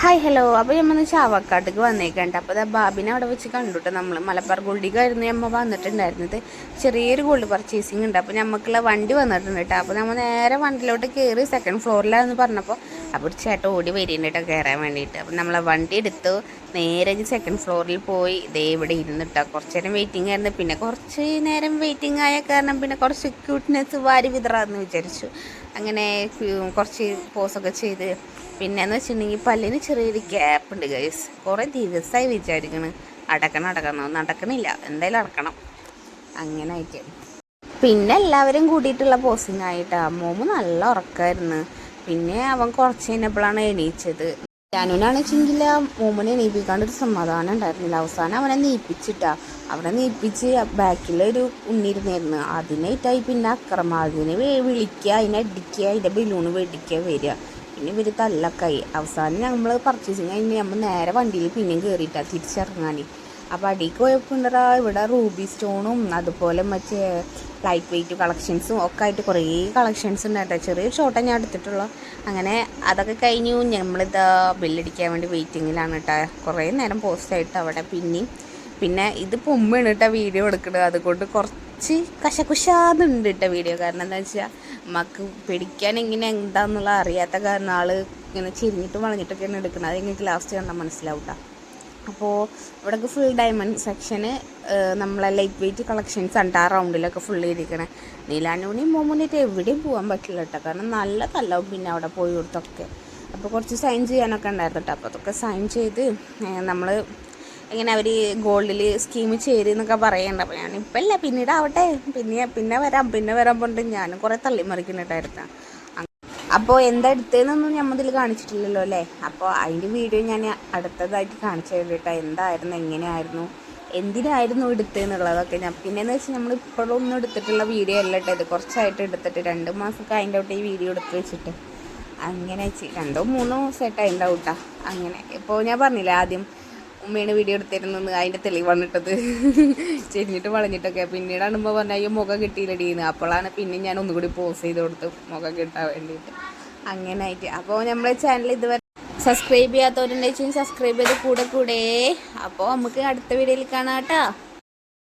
Hi hello. അപ്പോൾ നമ്മൾ ചാവക്കാട്ടേക്ക് വന്നേക്കണ്ട. അപ്പോൾ അത് ബാബിനെ അവിടെ വെച്ച് കണ്ടുട്ടോ. നമ്മൾ മലബാർ ഗോൾഡിക്കായിരുന്നു നമ്മൾ വന്നിട്ടുണ്ടായിരുന്നത്. ചെറിയൊരു ഗോൾഡ് പർച്ചേസിങ് ഉണ്ട്. അപ്പോൾ നമുക്കുള്ള വണ്ടി വന്നിട്ടുണ്ട് കേട്ടോ. അപ്പോൾ നമ്മൾ നേരെ വണ്ടിയിലോട്ട് കയറി സെക്കൻഡ് ഫ്ലോറിലാണെന്ന് പറഞ്ഞപ്പോൾ അപ്പോൾ ഒരു ചേട്ടൻ ഓടി വരുന്നുണ്ട് കേട്ടോ കയറാൻ വേണ്ടിയിട്ട്. അപ്പോൾ നമ്മളെ വണ്ടി എടുത്തു നേരെ സെക്കൻഡ് ഫ്ലോറിൽ പോയി ദേ ഇവിടെ ഇരുന്നിട്ടോ. കുറച്ച് നേരം വെയിറ്റിംഗ് ആയിരുന്നു. പിന്നെ കുറച്ച് നേരം വെയിറ്റിംഗ് ആയ കാരണം പിന്നെ കുറച്ച് ക്യൂട്ട്നെസ് വാരി വിതറാന്ന് വിചാരിച്ചു. അങ്ങനെ കുറച്ച് പോസൊക്കെ ചെയ്ത് പിന്നെയെന്ന് വെച്ചിട്ടുണ്ടെങ്കിൽ പല്ലിന് ചെറിയൊരു ഗ്യാപ്പ് ഉണ്ട് ഗൈസ്. കുറേ ദിവസമായി വിചാരിക്കണം നടക്കണില്ല. എന്തായാലും അടക്കണം അങ്ങനെ ആയിട്ട്. പിന്നെ എല്ലാവരും കൂടിയിട്ടുള്ള പോസിങ് ആയിട്ടാണ്. മോമ് നല്ല ഉറക്കമായിരുന്നു. പിന്നെ അവൻ കുറച്ച് കഴിഞ്ഞപ്പോഴാണ് എണീച്ചത്. ഞാനാണെന്ന് വെച്ചെങ്കിൽ മോമനെ എണീപ്പിക്കാണ്ടൊരു സമാധാനം ഉണ്ടായിരുന്നില്ല. അവസാനം അവനെ നീപ്പിച്ചിട്ടാ. അവനെ നീപ്പിച്ച് ബാക്കിലൊരു ഉണ്ണിരുന്നായിരുന്നു. അതിനായിട്ടായി പിന്നെ അക്രമം. അതിനെ വിളിക്കുക, അതിനെ അടിക്കുക, അതിൻ്റെ ബലൂണ് വെടിക്കുക വരിക. പിന്നെ ഇവർ തല്ലക്കായി. അവസാനം നമ്മൾ പർച്ചേസിങ് കഴിഞ്ഞ് നമ്മൾ നേരെ വണ്ടിയിൽ പിന്നെയും കയറിയിട്ടാണ് തിരിച്ചിറങ്ങാൻ. അപ്പോൾ അടിക്ക് പോയപ്പോൾ ഇവിടെ റൂബി സ്റ്റോണും അതുപോലെ മറ്റേ ലൈറ്റ് വെയ്റ്റ് കളക്ഷൻസും ഒക്കെ ആയിട്ട് കുറേ കളക്ഷൻസ് ഉണ്ടായിട്ടോ. ചെറിയൊരു ഷോട്ടേ ഞാൻ എടുത്തിട്ടുള്ളൂ. അങ്ങനെ അതൊക്കെ കഴിഞ്ഞു. നമ്മളിതാ ബില്ലടിക്കാൻ വേണ്ടി വെയിറ്റിങ്ങിലാണ് കേട്ടോ. കുറേ നേരം പോസ്റ്റായിട്ട് അവിടെ. പിന്നെ ഇതിപ്പോൾ ഉമ്മയാണ് കേട്ടോ വീഡിയോ എടുക്കുന്നത്. അതുകൊണ്ട് കുറച്ച് കശകുശാന്നുണ്ട് കേട്ടോ വീഡിയോ. കാരണം എന്താ വെച്ചാൽ നമുക്ക് പിടിക്കാൻ ഇങ്ങനെ എന്താണെന്നുള്ള അറിയാത്ത കാരണം ആൾ ഇങ്ങനെ ചിരിഞ്ഞിട്ടും വളഞ്ഞിട്ടൊക്കെയാണ് എടുക്കുന്നത്. അതെനിക്ക് ലാസ്റ്റ് കണ്ടാൽ മനസ്സിലാവും കേട്ടോ. അപ്പോൾ ഇവിടെയൊക്കെ ഫുൾ ഡയമണ്ട് സെക്ഷന് നമ്മളെ ലൈറ്റ് വെയ്റ്റ് കളക്ഷൻസ് ഉണ്ട്. ആ റൗണ്ടിലൊക്കെ ഫുള്ള് ഇരിക്കണേ. നീലാനൂണിയും മോമൂണിയിട്ട് എവിടെയും പോകാൻ പറ്റില്ല കേട്ടോ. കാരണം നല്ല തല്ലാവും പിന്നെ അവിടെ പോയി കൊടുത്തൊക്കെ. അപ്പോൾ കുറച്ച് സൈൻ ചെയ്യാനൊക്കെ ഉണ്ടായിരുന്നു കേട്ടോ. അപ്പോൾ അതൊക്കെ സൈൻ ചെയ്ത് നമ്മൾ ഇങ്ങനെ അവർ ഗോൾഡിൽ സ്കീം ചേരുന്നൊക്കെ പറയണ്ട. അപ്പോൾ ഞാനിപ്പോൾ അല്ല പിന്നീട് ആവട്ടെ പിന്നെ വരാം പറഞ്ഞിട്ട് ഞാനും കുറേ തള്ളിമറിക്കുന്നുണ്ടായിരുന്നു. അപ്പോൾ എന്താ എടുത്തതെന്നൊന്നും നമ്മതിൽ കാണിച്ചിട്ടില്ലല്ലോ അല്ലേ. അപ്പോൾ അതിൻ്റെ വീഡിയോ ഞാൻ അടുത്തതായിട്ട് കാണിച്ചു തരട്ടോ. എന്തായിരുന്നു, എങ്ങനെയായിരുന്നു, എന്തിനായിരുന്നു എടുത്തതെന്നുള്ളതൊക്കെ. പിന്നെയെന്ന് വെച്ചാൽ നമ്മൾ ഇപ്പോഴൊന്നും എടുത്തിട്ടുള്ള വീഡിയോ അല്ല കേട്ടോ. ഇത് കുറച്ചായിട്ട് എടുത്തിട്ട് 2 മാസമൊക്കെ അതിൻ്റെ ഔട്ട് ഈ വീഡിയോ എടുത്ത് വെച്ചിട്ട് അങ്ങനെ 2-3 ദിവസമായിട്ട് അതിൻ്റെ ഔട്ടാ. അങ്ങനെ ഇപ്പോൾ ഞാൻ പറഞ്ഞില്ല ആദ്യം ഉമ്മയാണ് വീഡിയോ എടുത്തിരുന്നെന്ന്. അതിൻ്റെ തെളിവാണ് ഇട്ടത്. ചെരിഞ്ഞിട്ട് വളഞ്ഞിട്ടൊക്കെ. പിന്നീടാണ് ഉമ്മ പറഞ്ഞാൽ അയ്യോ മുഖം കിട്ടിയില്ലടീന്ന്. അപ്പോഴാണ് പിന്നെ ഞാൻ ഒന്നുകൂടി പോസ് ചെയ്ത് കൊടുത്ത് മുഖം കിട്ടാൻ വേണ്ടിയിട്ട് അങ്ങനെ ആയിട്ട്. അപ്പോൾ നമ്മളെ ചാനൽ ഇതുവരെ സബ്സ്ക്രൈബ് ചെയ്യാത്തവരുണ്ടെങ്കിൽ സബ്സ്ക്രൈബ് ചെയ്ത് കൂടെ. അപ്പോൾ നമുക്ക് അടുത്ത വീഡിയോയിൽ കാണാം കേട്ടോ.